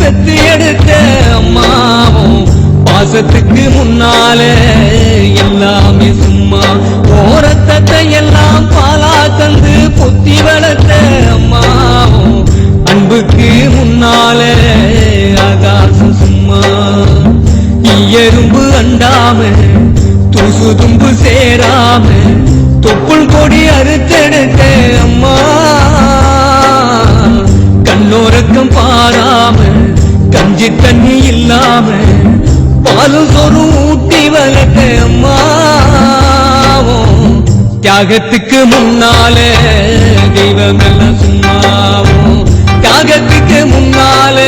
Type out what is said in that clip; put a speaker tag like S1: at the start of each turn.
S1: பெத்து எடுத்த அம்மாவும் பாசத்துக்கு முன்னாலே எல்லாமே சும்மா ஓரத்தத்தை எல்லாம் பாலா தந்து பொத்தி வளர்த்த அம்மாவும் அன்புக்கு முன்னாலே ஆகாசம் சும்மா எறும்பு அண்டாம தூசு தும்பு சேராம தொப்புள் கொடி அறுத்தெடுத்த அம்மா கண்ணோரக்கம் பாராம கஞ்சி தண்ணி இல்லாம பாலும் சொரும் ஊட்டி வளர்த்த அம்மாவும் தியாகத்துக்கு முன்னாலே தெய்வமெல்லாம் சும்மாவும் தியாகத்துக்கு முன்னாலே